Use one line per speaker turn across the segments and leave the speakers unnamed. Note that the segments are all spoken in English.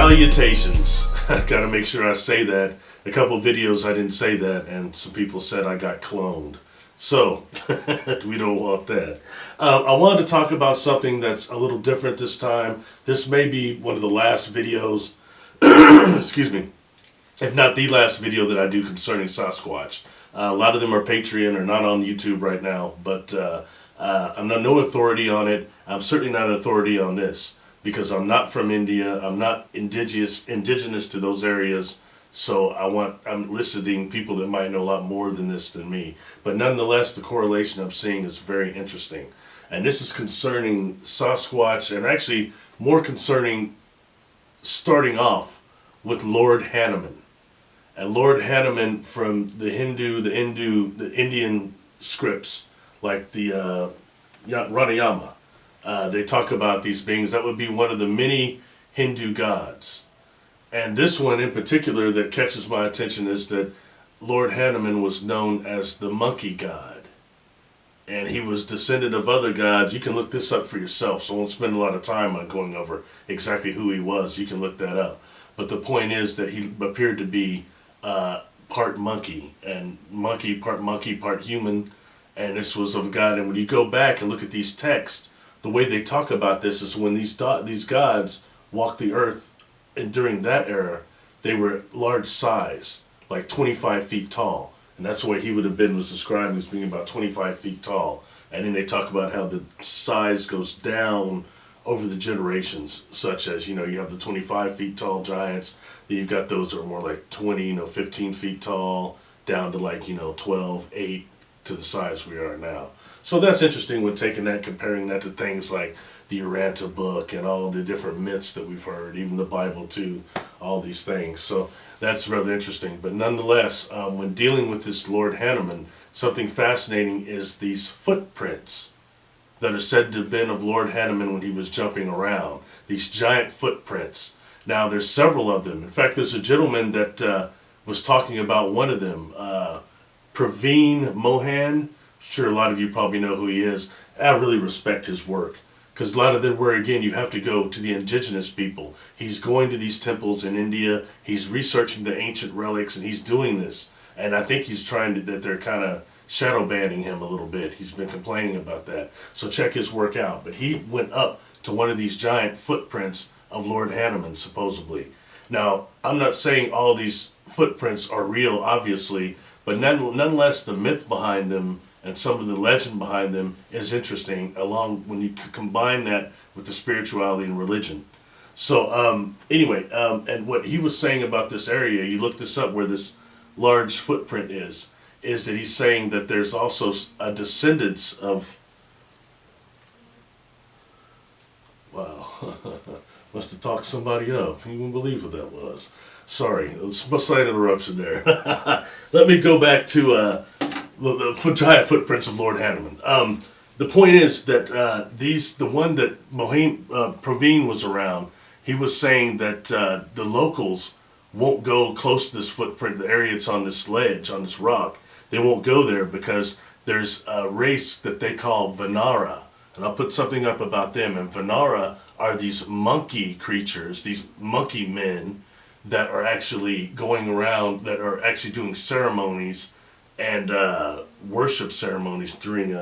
Salutations. I gotta make sure I say that. A couple videos I didn't say that, and some people said I got cloned. So, we don't want that. I wanted to talk about something that's a little different this time. This may be one of the last videos, excuse me, if not the last video that I do concerning Sasquatch. A lot of them are Patreon or not on YouTube right now, but I'm no authority on it. I'm certainly not an authority on this because I'm not from India. I'm not indigenous to those areas. So I'm listening people that might know a lot more than this than me. But nonetheless, the correlation I'm seeing is very interesting. And this is concerning Sasquatch, and actually more concerning starting off with Lord Hanuman. And Lord Hanuman from the Indian scripts, like the Ranayama, they talk about these beings. That would be one of the many Hindu gods. And this one in particular that catches my attention is that Lord Hanuman was known as the monkey god. And he was descendant of other gods. You can look this up for yourself, so I won't spend a lot of time on going over exactly who he was. You can look that up. But the point is that he appeared to be part monkey, part human. And this was of a god. And when you go back and look at these texts, the way they talk about this is when these gods walked the earth. And during that era, they were large size, like 25 feet tall. And that's the way he would have been, was described as being about 25 feet tall. And then they talk about how the size goes down over the generations, such as, you have the 25 feet tall giants. Then you've got those that are more like 20, 15 feet tall, down to like, 12, 8 to the size we are now. So that's interesting when taking that, comparing that to things like the Uranta book and all the different myths that we've heard, even the Bible too, all these things. So that's rather interesting. But nonetheless, when dealing with this Lord Hanuman, something fascinating is these footprints that are said to have been of Lord Hanuman when he was jumping around. These giant footprints. Now there's several of them. In fact, there's a gentleman that was talking about one of them, Praveen Mohan. I'm sure a lot of you probably know who he is. I really respect his work. Because a lot of them where, again, you have to go to the indigenous people. He's going to these temples in India. He's researching the ancient relics, and he's doing this. And I think he's trying to, that they're kind of shadow banning him a little bit. He's been complaining about that. So check his work out. But he went up to one of these giant footprints of Lord Hanuman, supposedly. Now, I'm not saying all these footprints are real, obviously, but nonetheless, the myth behind them and some of the legend behind them is interesting, along when you combine that with the spirituality and religion. So anyway, and what he was saying about this area, you look this up where this large footprint is that he's saying that there's also a descendants of, wow, must have talked somebody up. You wouldn't believe what that was. Sorry, slight interruption there. Let me go back to the giant footprints of Lord Hanuman. The point is that the one that Praveen was around, he was saying that the locals won't go close to this footprint, the area it's on this ledge, on this rock. They won't go there because there's a race that they call Vanara. And I'll put something up about them. And Vanara are these monkey creatures, these monkey men that are actually going around, that are actually doing ceremonies and worship ceremonies during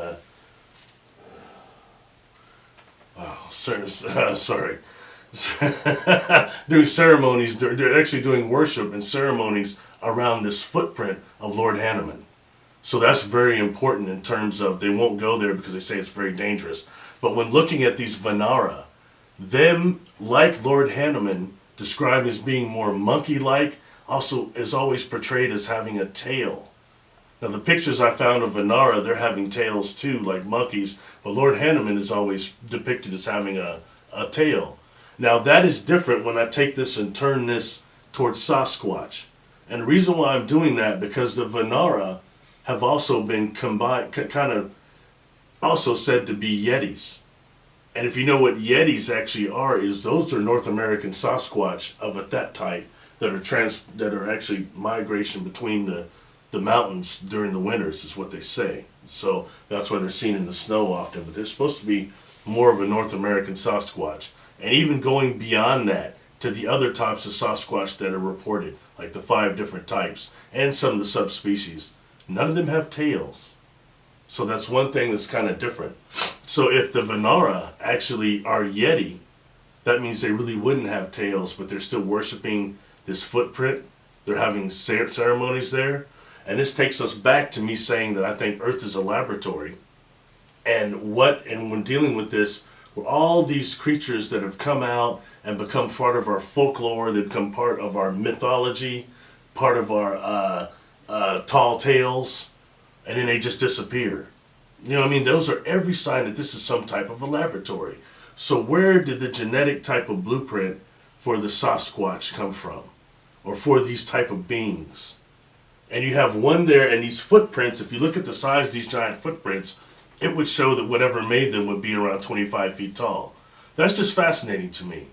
sorry doing ceremonies. They're actually doing worship and ceremonies around this footprint of Lord Hanuman. So that's very important in terms of they won't go there because they say it's very dangerous. But when looking at these Vanara, them, like Lord Hanuman, described as being more monkey-like, also is always portrayed as having a tail. Now the pictures I found of Vanara, they're having tails too, like monkeys, but Lord Hanuman is always depicted as having a tail. Now that is different when I take this and turn this towards Sasquatch. And the reason why I'm doing that, because the Vanara have also been combined, kind of also said to be Yetis. And if you know what Yetis actually are, is those are North American Sasquatch of that type that are actually migration between the mountains during the winters, is what they say. So that's why they're seen in the snow often. But they're supposed to be more of a North American Sasquatch. And even going beyond that, to the other types of Sasquatch that are reported, like the 5 different types and some of the subspecies. None of them have tails. So that's one thing that's kind of different. So if the Vanara actually are Yeti, that means they really wouldn't have tails, but they're still worshiping this footprint. They're having ceremonies there. And this takes us back to me saying that I think Earth is a laboratory. And when dealing with this, were all these creatures that have come out and become part of our folklore, they become part of our mythology, part of our tall tales, and then they just disappear. You know what I mean? Those are every sign that this is some type of a laboratory. So where did the genetic type of blueprint for the Sasquatch come from? Or for these type of beings? And you have one there, and these footprints, if you look at the size of these giant footprints, it would show that whatever made them would be around 25 feet tall. That's just fascinating to me.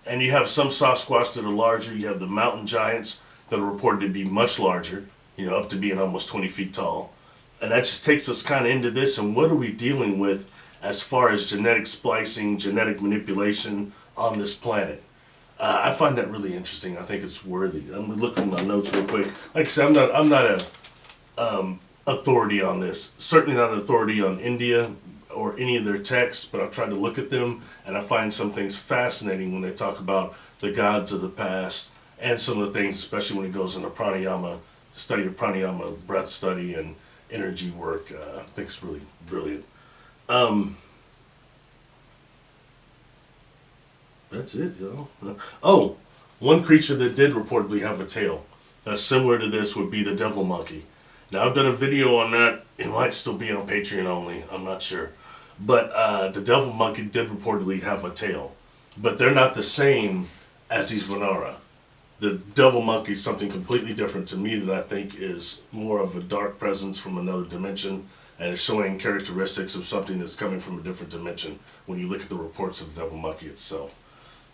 And you have some Sasquatch that are larger. You have the mountain giants that are reported to be much larger, up to being almost 20 feet tall. And that just takes us kind of into this, and what are we dealing with as far as genetic splicing, genetic manipulation on this planet? I find that really interesting. I think it's worthy. I'm looking at my notes real quick. Like I said, I'm not a authority on this. Certainly not an authority on India or any of their texts, but I've tried to look at them, and I find some things fascinating when they talk about the gods of the past, and some of the things, especially when it goes into pranayama, the study of pranayama, breath study, and energy work. I think it's really brilliant. That's it, Oh, one creature that did reportedly have a tail that's similar to this would be the devil monkey. Now, I've done a video on that. It might still be on Patreon only. I'm not sure. But the devil monkey did reportedly have a tail. But they're not the same as these Vanara. The devil monkey is something completely different to me that I think is more of a dark presence from another dimension, and is showing characteristics of something that's coming from a different dimension when you look at the reports of the devil monkey itself.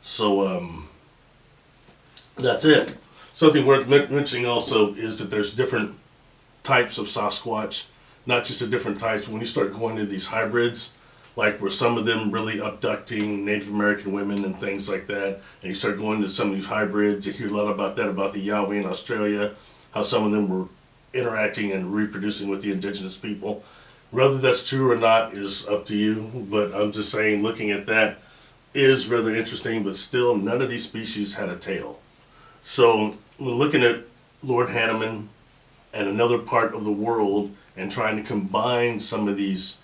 So, that's it. Something worth mentioning also is that there's different types of Sasquatch, not just the different types. When you start going into these hybrids, like where some of them really abducting Native American women and things like that, and you start going to some of these hybrids, you hear a lot about that, about the Yowie in Australia, how some of them were interacting and reproducing with the indigenous people. Whether that's true or not is up to you, but I'm just saying, looking at that is rather interesting, but still none of these species had a tail. So we're looking at Lord Hanuman and another part of the world and trying to combine some of these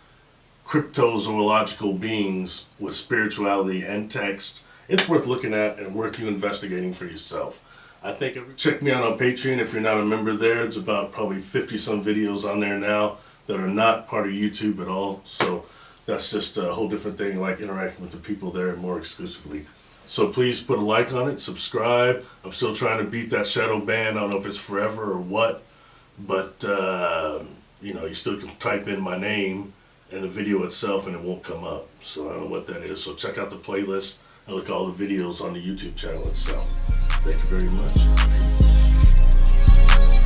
cryptozoological beings with spirituality and text. It's worth looking at and worth you investigating for yourself. I think check me out on Patreon if you're not a member there. It's about probably 50 some videos on there now that are not part of YouTube at all. So that's just a whole different thing, like interacting with the people there more exclusively. So please put a like on it, subscribe. I'm still trying to beat that shadow ban. I don't know if it's forever or what, but you still can type in my name and the video itself and it won't come up. So I don't know what that is. So check out the playlist and look at all the videos on the YouTube channel itself. Thank you very much. Peace.